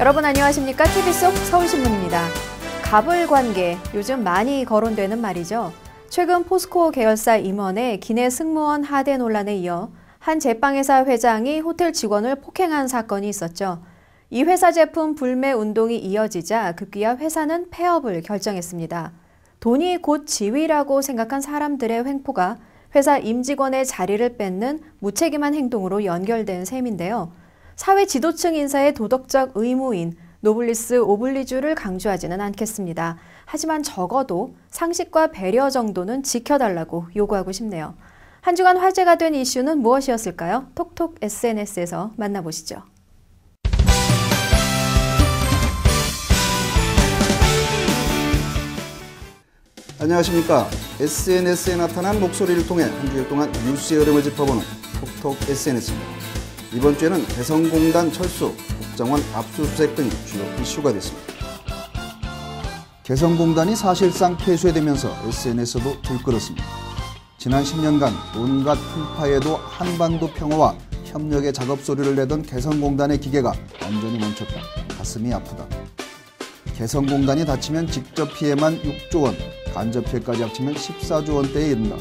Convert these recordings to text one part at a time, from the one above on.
여러분 안녕하십니까? TV 속 서울신문입니다. 갑을관계, 요즘 많이 거론되는 말이죠. 최근 포스코 계열사 임원의 기내 승무원 하대 논란에 이어 한 제빵회사 회장이 호텔 직원을 폭행한 사건이 있었죠. 이 회사 제품 불매 운동이 이어지자 급기야 회사는 폐업을 결정했습니다. 돈이 곧 지위라고 생각한 사람들의 횡포가 회사 임직원의 자리를 뺏는 무책임한 행동으로 연결된 셈인데요. 사회 지도층 인사의 도덕적 의무인 노블리스 오블리주를 강조하지는 않겠습니다. 하지만 적어도 상식과 배려 정도는 지켜달라고 요구하고 싶네요. 한 주간 화제가 된 이슈는 무엇이었을까요? 톡톡 SNS에서 만나보시죠. 안녕하십니까. SNS에 나타난 목소리를 통해 한 주일 동안 뉴스의 흐름을 짚어보는 톡톡 SNS입니다. 이번 주에는 개성공단 철수, 국정원 압수수색 등이 주요 이슈가 됐습니다. 개성공단이 사실상 폐쇄되면서 SNS도 들끓었습니다. 지난 10년간 온갖 풍파에도 한반도 평화와 협력의 작업 소리를 내던 개성공단의 기계가 완전히 멈췄다. 가슴이 아프다. 개성공단이 닫히면 직접 피해만 6조 원, 간접 피해까지 합치면 14조 원대에 이른다.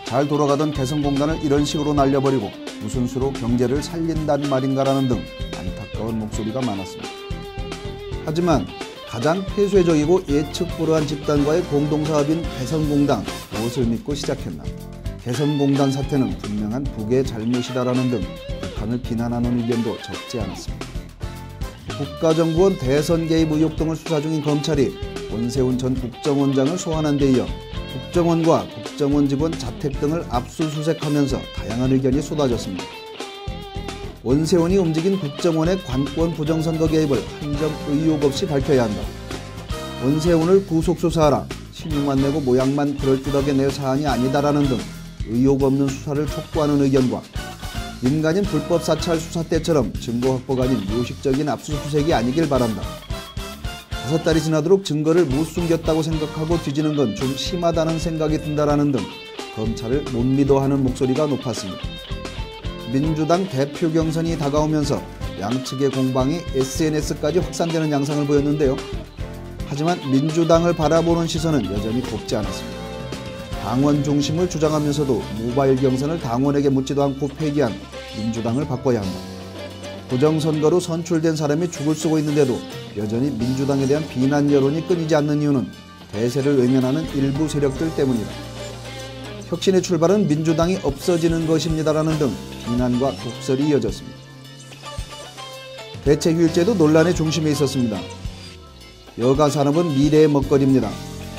잘 돌아가던 개성공단을 이런 식으로 날려버리고 무슨 수로 경제를 살린다는 말인가라는 등 안타까운 목소리가 많았습니다. 하지만 가장 폐쇄적이고 예측 불허한 집단과의 공동사업인 개성공단, 무엇을 믿고 시작했나? 개성공단 사태는 분명한 북의 잘못이다라는 등 북한을 비난하는 의견도 적지 않았습니다. 국가정보원 대선 개입 의혹 등을 수사 중인 검찰이 원세훈 전 국정원장을 소환한 데 이어 국정원과 국정원 직원 자택 등을 압수수색하면서 다양한 의견이 쏟아졌습니다. 원세훈이 움직인 국정원의 관권 부정선거 개입을 한 점 의혹 없이 밝혀야 한다. 원세훈을 구속수사하라. 신용만 내고 모양만 그럴듯하게 낼 사안이 아니다라는 등 의혹 없는 수사를 촉구하는 의견과 민간인 불법 사찰 수사 때처럼 증거 확보가 아닌 무의식적인 압수수색이 아니길 바란다. 5달이 지나도록 증거를 못 숨겼다고 생각하고 뒤지는 건 좀 심하다는 생각이 든다라는 등 검찰을 못 믿어하는 목소리가 높았습니다. 민주당 대표 경선이 다가오면서 양측의 공방이 SNS까지 확산되는 양상을 보였는데요. 하지만 민주당을 바라보는 시선은 여전히 곱지 않았습니다. 당원 중심을 주장하면서도 모바일 경선을 당원에게 묻지도 않고 폐기한 민주당을 바꿔야 한다. 부정선거로 선출된 사람이 죽을 쓰고 있는데도 여전히 민주당에 대한 비난 여론이 끊이지 않는 이유는 대세를 외면하는 일부 세력들 때문이다. 혁신의 출발은 민주당이 없어지는 것입니다라는 등 비난과 독설이 이어졌습니다. 대체휴일제도 논란의 중심에 있었습니다. 여가 산업은 미래의 먹거리입니다.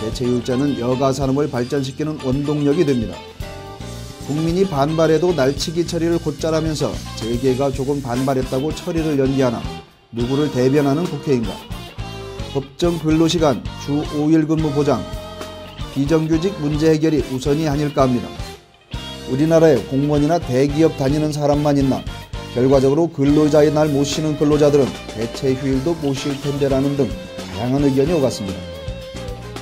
대체휴일제는 여가 산업을 발전시키는 원동력이 됩니다. 국민이 반발해도 날치기 처리를 곧잘 하면서 재계가 조금 반발했다고 처리를 연기하나 누구를 대변하는 국회인가? 법정 근로시간, 주 5일 근무 보장, 비정규직 문제 해결이 우선이 아닐까 합니다. 우리나라에 공무원이나 대기업 다니는 사람만 있나? 결과적으로 근로자의 날 못 쉬는 근로자들은 대체휴일도 못 쉴 텐데라는 등 다양한 의견이 오갔습니다.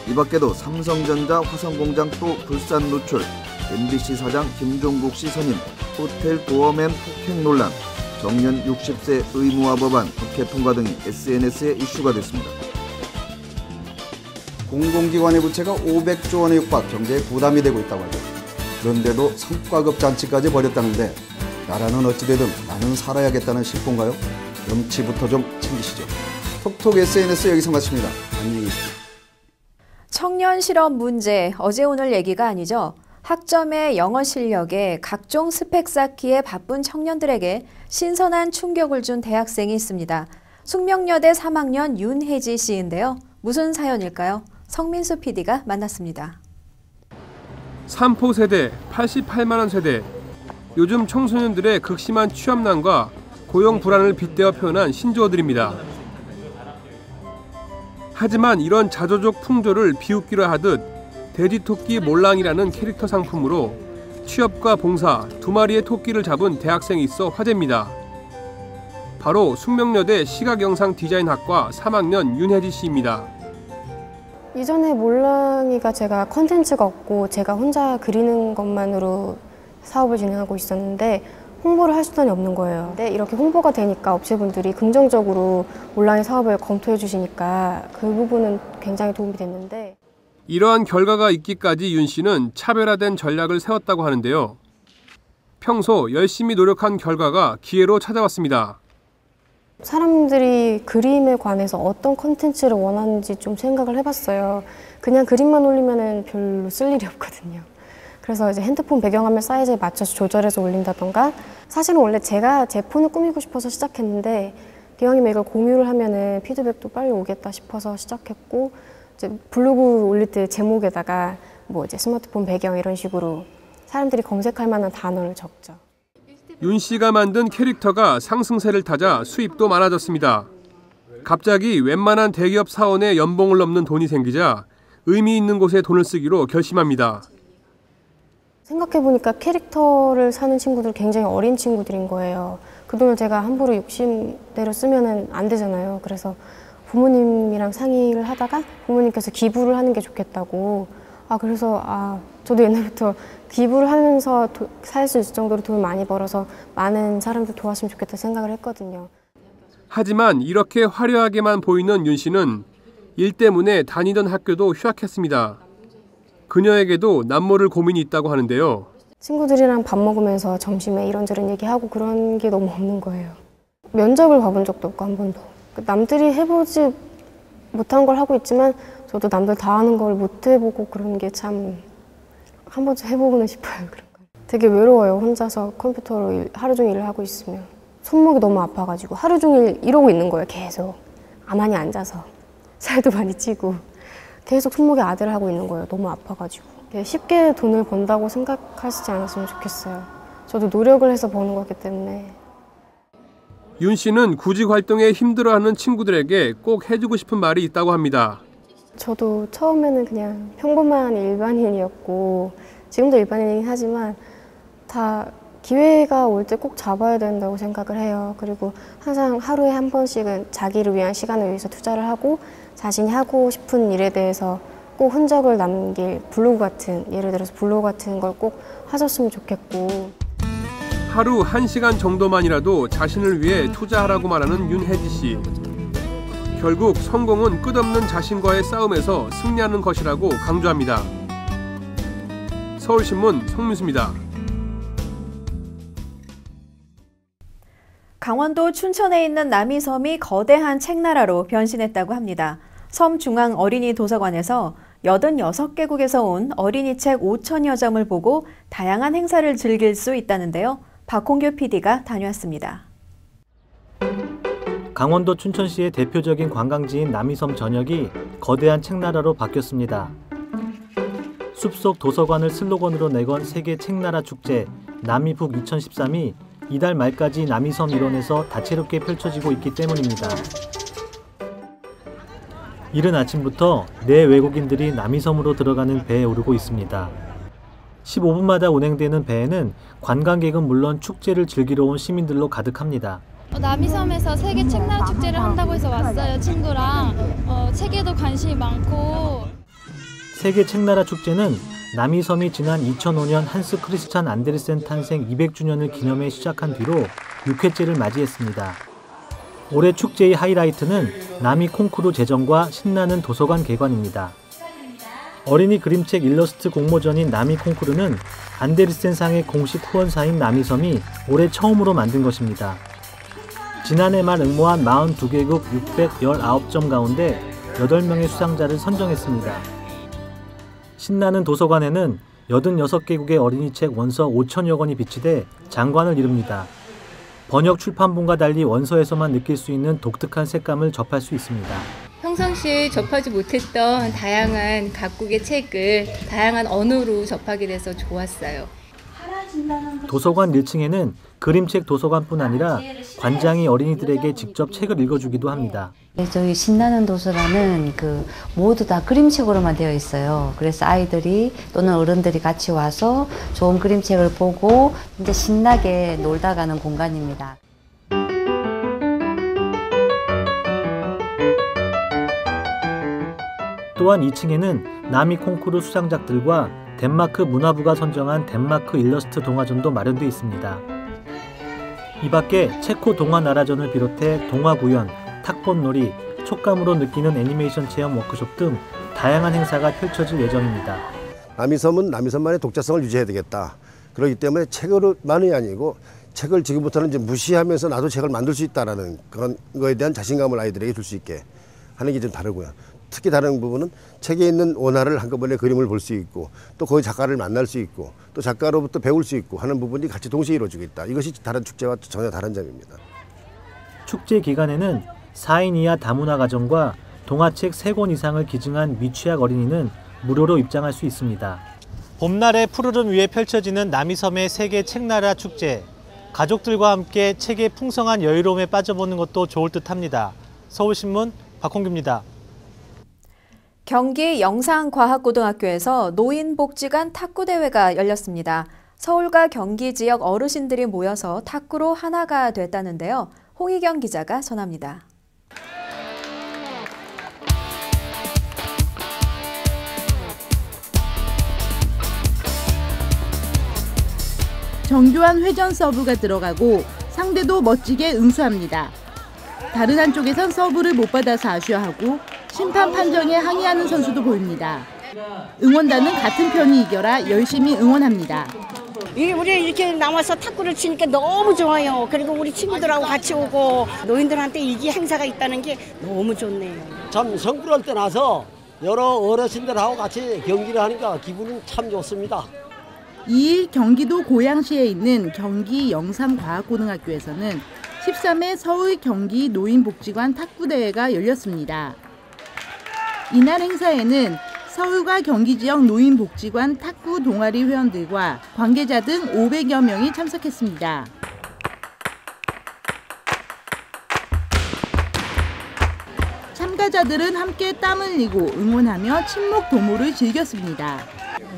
이 밖에도 삼성전자 화성공장 또 불산 노출, MBC 사장 김종국 씨 선임, 호텔 도어맨 폭행 논란, 정년 60세 의무화 법안 국회 통과 등이 SNS에 이슈가 됐습니다. 공공기관의 부채가 500조 원에 육박, 경제에 부담이 되고 있다고 하죠. 그런데도 성과급 잔치까지 벌였다는데 나라는 어찌되든 나는 살아야겠다는 실권가요? 염치부터 좀 챙기시죠. 톡톡 SNS 여기서 마칩니다. 안녕히 계십시오. 청년 실업 문제, 어제 오늘 얘기가 아니죠. 학점의 영어 실력에 각종 스펙 쌓기에 바쁜 청년들에게 신선한 충격을 준 대학생이 있습니다. 숙명여대 3학년 윤혜지 씨인데요. 무슨 사연일까요? 성민수 PD가 만났습니다. 3포 세대, 88만 원 세대. 요즘 청소년들의 극심한 취업난과 고용 불안을 빗대어 표현한 신조어들입니다. 하지만 이런 자조적 풍조를 비웃기려 하듯 돼지토끼 몰랑이라는 캐릭터 상품으로 취업과 봉사 두 마리의 토끼를 잡은 대학생이 있어 화제입니다. 바로 숙명여대 시각영상디자인학과 3학년 윤혜지 씨입니다. 이전에 몰랑이가 제가 컨텐츠가 없고 제가 혼자 그리는 것만으로 사업을 진행하고 있었는데 홍보를 할 수단이 없는 거예요. 근데 이렇게 홍보가 되니까 업체분들이 긍정적으로 몰랑이 사업을 검토해 주시니까 그 부분은 굉장히 도움이 됐는데, 이러한 결과가 있기까지 윤 씨는 차별화된 전략을 세웠다고 하는데요. 평소 열심히 노력한 결과가 기회로 찾아왔습니다. 사람들이 그림에 관해서 어떤 콘텐츠를 원하는지 좀 생각을 해봤어요. 그냥 그림만 올리면 별로 쓸 일이 없거든요. 그래서 이제 핸드폰 배경화면 사이즈에 맞춰서 조절해서 올린다던가, 사실은 원래 제가 제 폰을 꾸미고 싶어서 시작했는데 기왕이면 이걸 공유를 하면은 피드백도 빨리 오겠다 싶어서 시작했고, 이제 블로그 올릴 때 제목에다가 뭐 이제 스마트폰 배경 이런 식으로 사람들이 검색할 만한 단어를 적죠. 윤 씨가 만든 캐릭터가 상승세를 타자 수입도 많아졌습니다. 갑자기 웬만한 대기업 사원의 연봉을 넘는 돈이 생기자 의미 있는 곳에 돈을 쓰기로 결심합니다. 생각해보니까 캐릭터를 사는 친구들 굉장히 어린 친구들인 거예요. 그 돈을 제가 함부로 욕심대로 쓰면 안 되잖아요. 그래서 부모님이랑 상의를 하다가 부모님께서 기부를 하는 게 좋겠다고. 그래서 저도 옛날부터 기부를 하면서 살 수 있을 정도로 돈을 많이 벌어서 많은 사람들 도왔으면 좋겠다 생각을 했거든요. 하지만 이렇게 화려하게만 보이는 윤 씨는 일 때문에 다니던 학교도 휴학했습니다. 그녀에게도 남모를 고민이 있다고 하는데요. 친구들이랑 밥 먹으면서 점심에 이런저런 얘기하고 그런 게 너무 없는 거예요. 면접을 봐본 적도 없고 한 번도. 남들이 해보지 못한 걸 하고 있지만 저도 남들 다 하는 걸 못 해보고 그런 게 참 한 번쯤 해보고는 싶어요. 그런 거. 되게 외로워요. 혼자서 컴퓨터로 하루 종일 일을 하고 있으면. 손목이 너무 아파가지고 하루 종일 이러고 있는 거예요. 계속. 가만히 앉아서. 살도 많이 찌고. 계속 손목에 아대를 하고 있는 거예요. 너무 아파가지고. 쉽게 돈을 번다고 생각하시지 않았으면 좋겠어요. 저도 노력을 해서 버는 거기 때문에. 윤 씨는 구직 활동에 힘들어하는 친구들에게 꼭 해주고 싶은 말이 있다고 합니다. 저도 처음에는 그냥 평범한 일반인이었고 지금도 일반인이긴 하지만 다 기회가 올 때 꼭 잡아야 된다고 생각을 해요. 그리고 항상 하루에 한 번씩은 자기를 위한 시간을 위해서 투자를 하고 자신이 하고 싶은 일에 대해서 꼭 흔적을 남길 블로그 같은, 예를 들어서 블로그 같은 걸 꼭 하셨으면 좋겠고. 하루 1시간 정도만이라도 자신을 위해 투자하라고 말하는 윤혜지 씨. 결국 성공은 끝없는 자신과의 싸움에서 승리하는 것이라고 강조합니다. 서울신문 송민수입니다. 강원도 춘천에 있는 남이섬이 거대한 책나라로 변신했다고 합니다. 섬 중앙 어린이 도서관에서 86개국에서 온 어린이 책 5천여 점을 보고 다양한 행사를 즐길 수 있다는데요. 박홍규 PD가 다녀왔습니다. 강원도 춘천시의 대표적인 관광지인 남이섬 전역이 거대한 책나라로 바뀌었습니다. 숲속 도서관을 슬로건으로 내건 세계 책나라 축제 남이북 2013이 이달 말까지 남이섬 일원에서 다채롭게 펼쳐지고 있기 때문입니다. 이른 아침부터 내 외국인들이 남이섬으로 들어가는 배에 오르고 있습니다. 15분마다 운행되는 배에는 관광객은 물론 축제를 즐기러 온 시민들로 가득합니다. 남이섬에서 세계 책나라 축제를 한다고 해서 왔어요, 친구랑. 책에도 관심이 많고. 세계 책나라 축제는 남이섬이 지난 2005년 한스 크리스찬 안데르센 탄생 200주년을 기념해 시작한 뒤로 6회째를 맞이했습니다. 올해 축제의 하이라이트는 남이 콩쿠르 제정과 신나는 도서관 개관입니다. 어린이 그림책 일러스트 공모전인 남이 콩쿠르는 안데르센상의 공식 후원사인 남이섬이 올해 처음으로 만든 것입니다. 지난해 말 응모한 42개국 619점 가운데 8명의 수상자를 선정했습니다. 신나는 도서관에는 86개국의 어린이책 원서 5천여 권이 비치돼 장관을 이룹니다. 번역 출판본과 달리 원서에서만 느낄 수 있는 독특한 색감을 접할 수 있습니다. 평상시에 접하지 못했던 다양한 각국의 책을 다양한 언어로 접하게 돼서 좋았어요. 도서관 1층에는 그림책 도서관뿐 아니라 관장이 어린이들에게 직접 책을 읽어주기도 합니다. 저희 신나는 도서관은 모두 다 그림책으로만 되어 있어요. 그래서 아이들이 또는 어른들이 같이 와서 좋은 그림책을 보고 이제 신나게 놀다 가는 공간입니다. 또한 2층에는 남이 콩쿠르 수상작들과 덴마크 문화부가 선정한 덴마크 일러스트 동화전도 마련되어 있습니다. 이 밖에 체코 동화 나라전을 비롯해 동화 구연, 탁본놀이, 촉감으로 느끼는 애니메이션 체험 워크숍 등 다양한 행사가 펼쳐질 예정입니다. 남이섬은 남이섬만의 독자성을 유지해야 되겠다. 그렇기 때문에 책으로만이 아니고 책을 지금부터는 이제 무시하면서 나도 책을 만들 수 있다라는 그런 거에 대한 자신감을 아이들에게 줄 수 있게 하는 게 좀 다르고요. 특히 다른 부분은 책에 있는 원화를 한꺼번에 그림을 볼 수 있고 또 거기 작가를 만날 수 있고 또 작가로부터 배울 수 있고 하는 부분이 같이 동시에 이루어지고 있다. 이것이 다른 축제와 전혀 다른 점입니다. 축제 기간에는 4인 이하 다문화 가정과 동화책 3권 이상을 기증한 미취학 어린이는 무료로 입장할 수 있습니다. 봄날의 푸르른 위에 펼쳐지는 남이섬의 세계 책나라 축제. 가족들과 함께 책의 풍성한 여유로움에 빠져보는 것도 좋을 듯합니다. 서울신문 박홍규입니다. 경기 영상과학고등학교에서 노인복지관 탁구대회가 열렸습니다. 서울과 경기 지역 어르신들이 모여서 탁구로 하나가 됐다는데요. 홍희경 기자가 전합니다. 정교한 회전 서브가 들어가고 상대도 멋지게 응수합니다. 다른 한쪽에선 서브를 못 받아서 아쉬워하고 심판 판정에 항의하는 선수도 보입니다. 응원단은 같은 편이 이겨라 열심히 응원합니다. 우리 이렇게 나와서 탁구를 치니까 너무 좋아요. 그리고 우리 친구들하고 같이 오고 노인들한테 이기 행사가 있다는 게 너무 좋네요. 참 성불할 때 나서 여러 어르신들하고 같이 경기를 하니까 기분은 참 좋습니다. 2일 경기도 고양시에 있는 경기 영상과학고등학교에서는 13회 서울 경기 노인복지관 탁구대회가 열렸습니다. 이날 행사에는 서울과 경기 지역 노인복지관 탁구 동아리 회원들과 관계자 등 500여 명이 참석했습니다. 참가자들은 함께 땀 흘리고 응원하며 친목 도모를 즐겼습니다.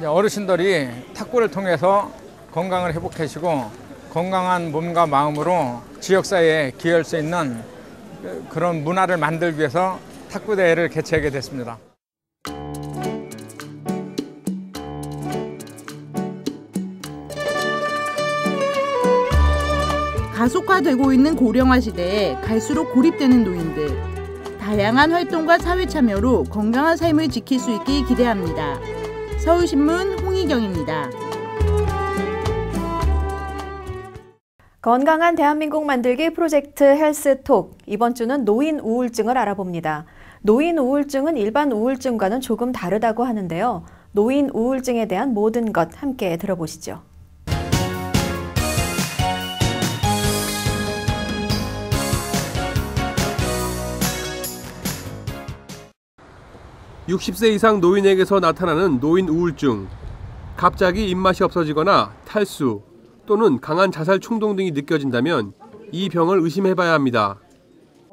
어르신들이 탁구를 통해서 건강을 회복하시고 건강한 몸과 마음으로 지역사회에 기여할 수 있는 그런 문화를 만들기 위해서 탁구대회를 개최하게 됐습니다. 가속화되고 있는 고령화 시대에 갈수록 고립되는 노인들. 다양한 활동과 사회 참여로 건강한 삶을 지킬 수 있길 기대합니다. 서울신문 홍희경입니다. 건강한 대한민국 만들기 프로젝트 헬스톡. 이번 주는 노인 우울증을 알아봅니다. 노인 우울증은 일반 우울증과는 조금 다르다고 하는데요. 노인 우울증에 대한 모든 것 함께 들어보시죠. (60세) 이상 노인에게서 나타나는 노인 우울증. 갑자기 입맛이 없어지거나 탈수 또는 강한 자살 충동 등이 느껴진다면 이 병을 의심해봐야 합니다.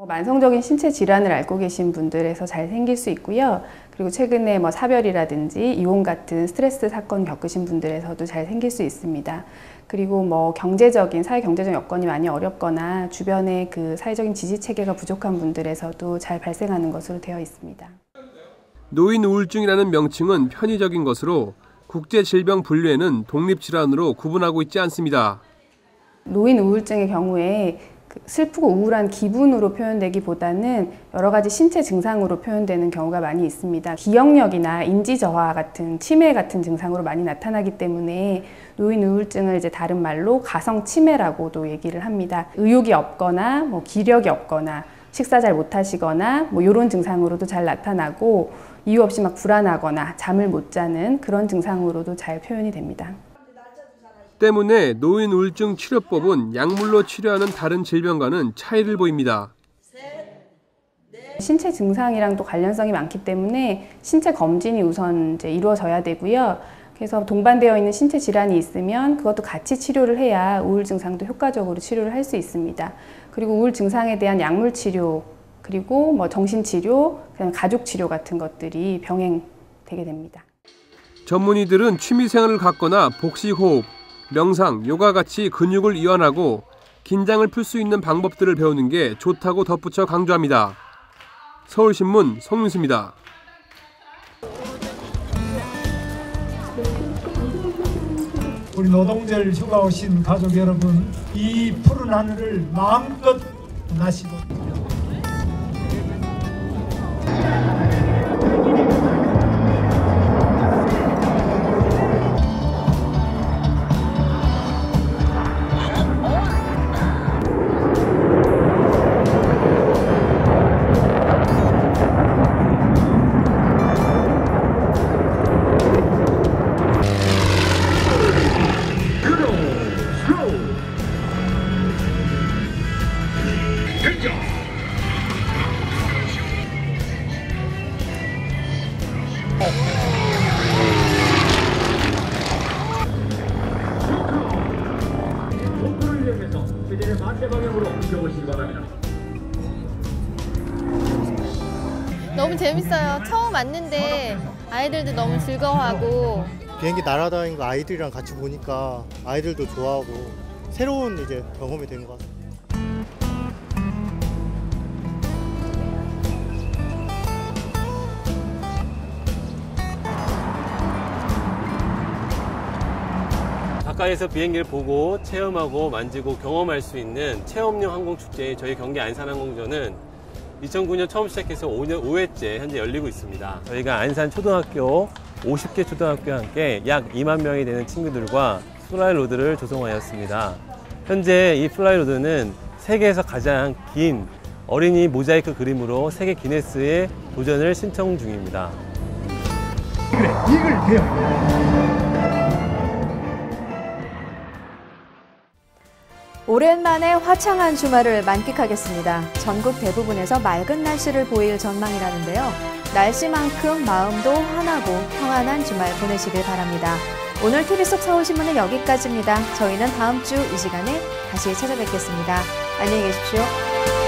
만성적인 신체 질환을 앓고 계신 분들에서 잘 생길 수 있고요. 그리고 최근에 사별이라든지 이혼 같은 스트레스 사건 겪으신 분들에서도 잘 생길 수 있습니다. 그리고 사회 경제적 여건이 많이 어렵거나 주변에 그 사회적인 지지 체계가 부족한 분들에서도 잘 발생하는 것으로 되어 있습니다. 노인 우울증이라는 명칭은 편의적인 것으로 국제질병분류에는 독립질환으로 구분하고 있지 않습니다. 노인 우울증의 경우에 슬프고 우울한 기분으로 표현되기보다는 여러 가지 신체 증상으로 표현되는 경우가 많이 있습니다. 기억력이나 인지 저하 같은 치매 같은 증상으로 많이 나타나기 때문에 노인 우울증을 이제 다른 말로 가성 치매라고도 얘기를 합니다. 의욕이 없거나 기력이 없거나 식사 잘 못하시거나 이런 증상으로도 잘 나타나고 이유 없이 불안하거나 잠을 못 자는 그런 증상으로도 잘 표현이 됩니다. 때문에 노인 우울증 치료법은 약물로 치료하는 다른 질병과는 차이를 보입니다. 신체 증상이랑 또 관련성이 많기 때문에 신체 검진이 우선 이제 이루어져야 되고요. 그래서 동반되어 있는 신체 질환이 있으면 그것도 같이 치료를 해야 우울 증상도 효과적으로 치료를 할 수 있습니다. 그리고 우울 증상에 대한 약물 치료, 그리고 정신 치료, 그다음에 가족 치료 같은 것들이 병행되게 됩니다. 전문의들은 취미생활을 갖거나 복식호흡, 명상, 요가 같이 근육을 이완하고 긴장을 풀 수 있는 방법들을 배우는 게 좋다고 덧붙여 강조합니다. 서울신문 송윤수입니다. 우리 노동절 휴가 오신 가족 여러분, 이 푸른 하늘을 마음껏 나시고 너무 재밌어요. 처음 왔는데 아이들도 너무 즐거워하고 비행기 날아다니는 거 아이들이랑 같이 보니까 아이들도 좋아하고 새로운 이제 경험이 된 것 같아요. 가까이서 비행기를 보고 체험하고 만지고 경험할 수 있는 체험용 항공축제인 저희 경기 안산항공전은 2009년 처음 시작해서 5회째 현재 열리고 있습니다. 저희가 안산 초등학교 50개 초등학교와 함께 약 2만 명이 되는 친구들과 플라이로드를 조성하였습니다. 현재 이 플라이로드는 세계에서 가장 긴 어린이 모자이크 그림으로 세계 기네스에 도전을 신청 중입니다. 이글 대요. 오랜만에 화창한 주말을 만끽하겠습니다. 전국 대부분에서 맑은 날씨를 보일 전망이라는데요. 날씨만큼 마음도 환하고 평안한 주말 보내시길 바랍니다. 오늘 TV 속 서울신문은 여기까지입니다. 저희는 다음 주 이 시간에 다시 찾아뵙겠습니다. 안녕히 계십시오.